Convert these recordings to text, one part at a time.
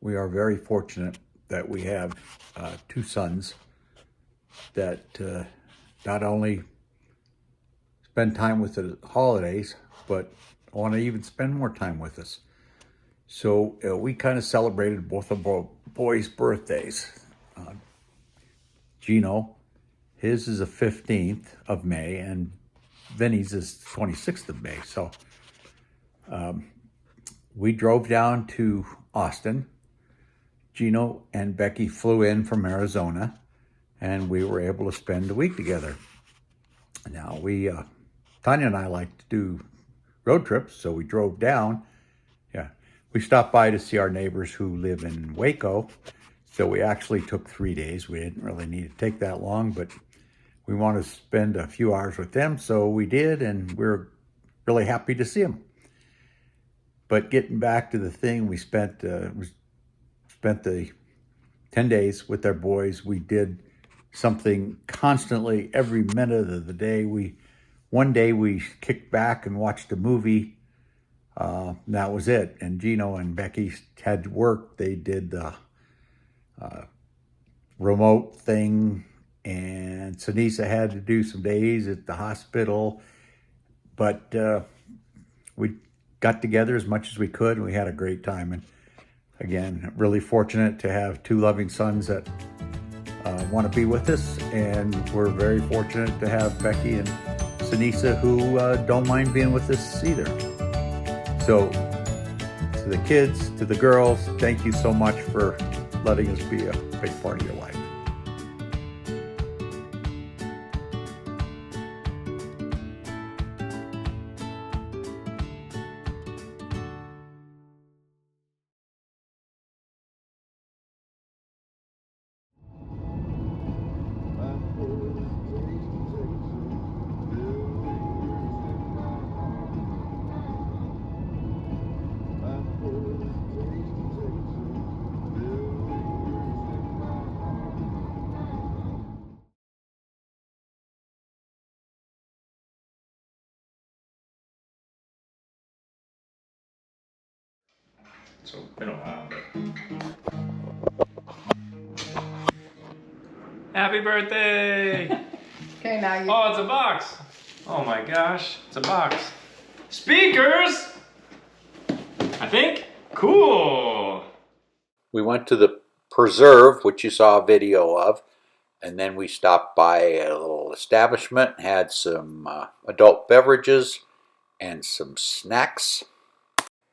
We are very fortunate that we have two sons that not only spend time with the holidays, but want to even spend more time with us. So we kind of celebrated both of our boys' birthdays. Gino, his is the 15th of May, and Vinny's is 26th of May. So we drove down to Austin. Gino and Becky flew in from Arizona, and we were able to spend a week together. Now, Tanya and I like to do road trips, so we drove down. Yeah, we stopped by to see our neighbors who live in Waco, so we actually took 3 days. We didn't really need to take that long, but we wanted to spend a few hours with them, so we did, and we're really happy to see them. But getting back to the thing, we spent the 10 days with our boys. We did something constantly every minute of the day. One day we kicked back and watched a movie. That was it. And Gino and Becky had to work. They did the remote thing, and Sinisa had to do some days at the hospital. But we got together as much as we could, and we had a great time. And again, really fortunate to have two loving sons that want to be with us, and we're very fortunate to have Becky and Sinisa who don't mind being with us either. So to the kids, to the girls, thank you so much for letting us be a big part of your life. So it's been a while, but happy birthday! Okay, now you. Oh, it's a box. Oh my gosh, it's a box. Speakers, I think. Cool. We went to the preserve, which you saw a video of, and then we stopped by a little establishment, had some adult beverages and some snacks.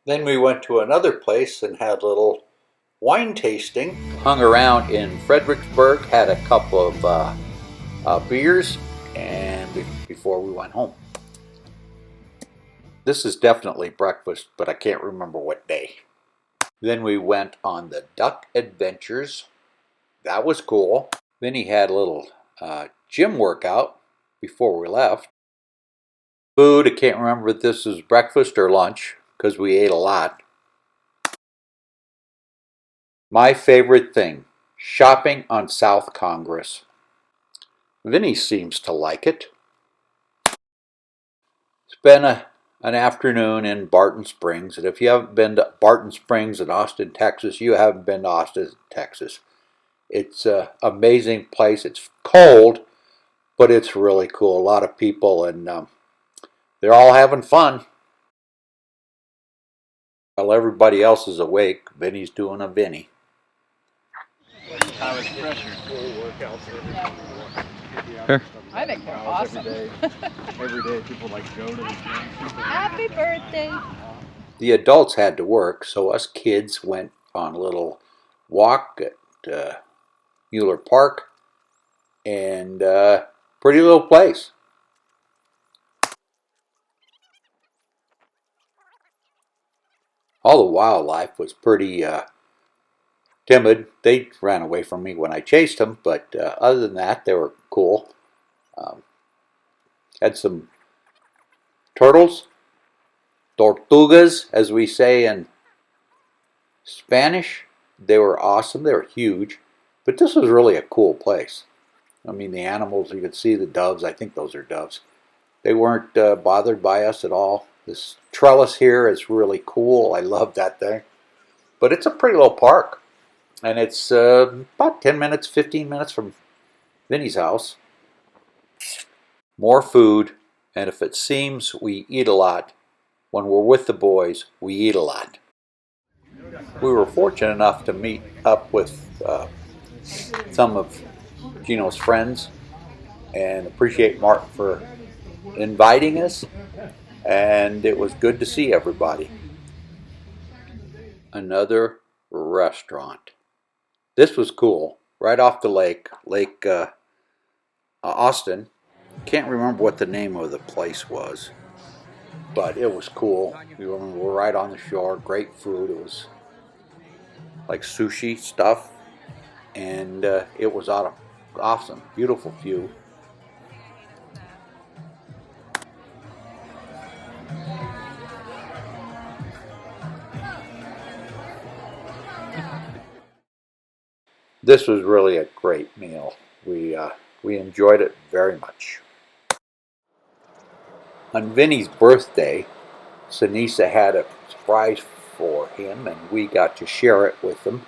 Then we went to another place and had a little wine tasting. Hung around in Fredericksburg, had a couple of beers, and before we went home. This is definitely breakfast, but I can't remember what day. Then we went on the duck adventures. That was cool. Then he had a little gym workout before we left. Food, I can't remember if this was breakfast or lunch because we ate a lot. My favorite thing, shopping on South Congress. Vinny seems to like it. Spent an afternoon in Barton Springs, and if you haven't been to Barton Springs in Austin, Texas, you haven't been to Austin, Texas. It's an amazing place. It's cold, but it's really cool. A lot of people, and they're all having fun. While everybody else is awake, Vinny's doing a Vinny. How is pressure? Here. I think they're awesome. Every day people like go to the gym. Happy birthday. The adults had to work, so us kids went on a little walk at Mueller Park, and pretty little place. All the wildlife was pretty timid. They ran away from me when I chased them, but other than that, they were cool. Had some turtles, tortugas, as we say in Spanish. They were awesome. They were huge, but this was really a cool place. I mean, the animals, you could see the doves. I think those are doves. They weren't bothered by us at all. This trellis here is really cool. I love that thing. But it's a pretty little park. And it's about 10 minutes, 15 minutes from Vinny's house. More food. And if it seems we eat a lot, when we're with the boys, we eat a lot. We were fortunate enough to meet up with some of Gino's friends and appreciate Mark for inviting us. And it was good to see everybody. Another restaurant. This was cool. Right off the lake, Lake Austin. Can't remember what the name of the place was, but it was cool. We were right on the shore. Great food. It was like sushi stuff, and it was awesome. Beautiful view. This was really a great meal. We enjoyed it very much. On Vinny's birthday, Sinisa had a surprise for him, and we got to share it with him,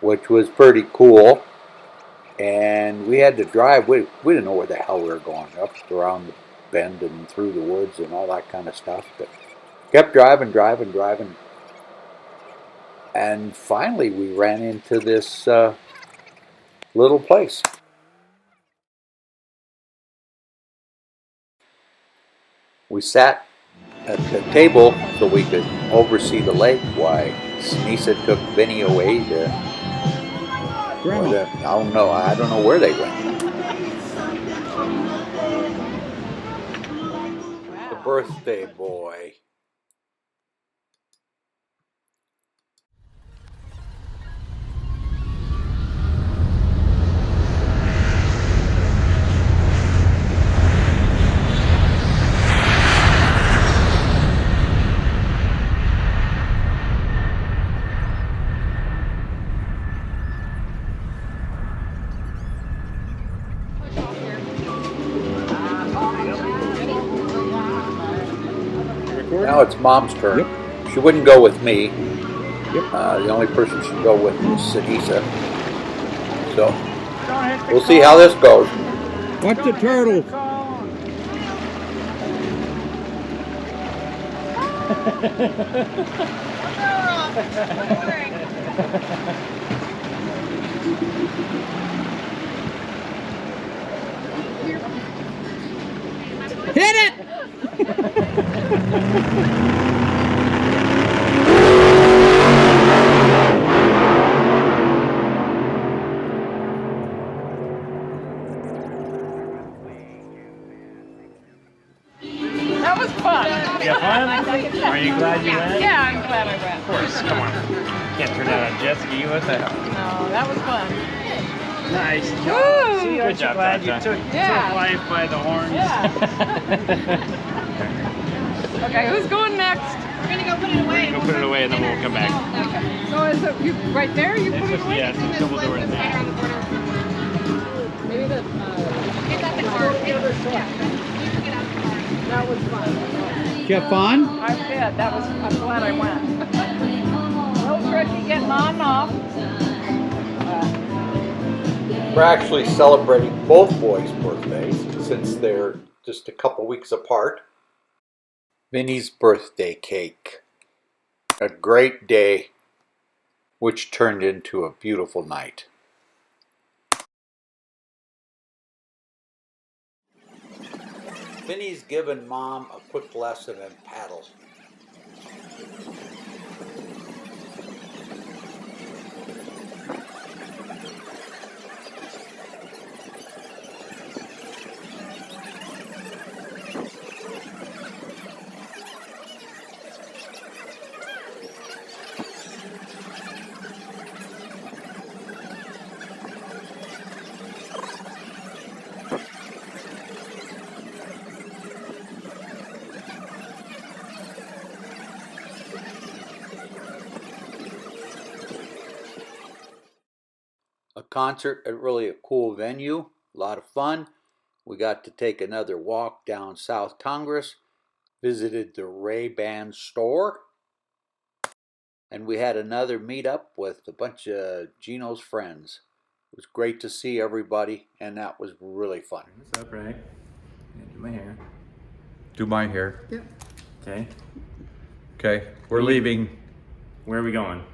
which was pretty cool. And we had to drive. We didn't know where the hell we were going, up around the bend and through the woods and all that kind of stuff. But kept driving. And finally we ran into this little place. We sat at the table so we could oversee the lake while Sinisa took Vinny away to, I don't know where they went. The birthday boy. Now it's Mom's turn. Yep. She wouldn't go with me. Yep. The only person she'd go with is Sinisa. So we'll see how this goes. Watch the turtle. Hit it! That was fun. You have fun? Are you glad you went? Yeah, I'm glad I went. Of course, come on. Can't turn out a jet ski, what the hell? No, that was fun. Nice Woo! job. See, Good aren't you job, glad you Tata. took Yeah. life by the horns? Yeah. Okay, who's going next? We're gonna go put it away. Go put it away and then we'll come back. Okay. So is it you right there? You put it away? Yeah, it's a double door It's right around the corner. Maybe the. It's at the car. Yeah. You can get out the car. That was fun. Did you have fun? I did. That was. I'm glad I went. Little tricky getting on and off. We're actually celebrating both boys' birthdays since they're just a couple weeks apart. Vinny's birthday cake. A great day, which turned into a beautiful night. Vinny's given Mom a quick lesson in paddle. A concert at really a cool venue, a lot of fun. We got to take another walk down South Congress, visited the Ray-Ban store, And we had another meetup with a bunch of Gino's friends. It was great to see everybody, and that was really fun. What's up, Ray? Do my hair. Do my hair. Yep. Okay. Okay, we're leaving. Where are we going?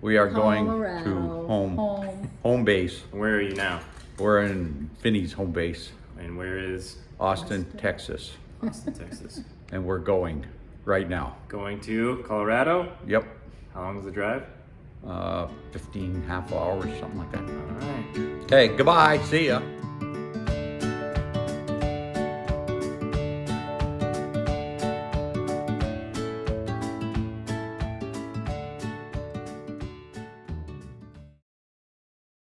We are going to Colorado. home base. Where are you now? We're in Finney's home base, And where is Austin, Texas. Austin, Texas? And we're going right now. Going to Colorado? Yep. How long is the drive? 15 half hours, something like that. All right. Okay, goodbye. See ya.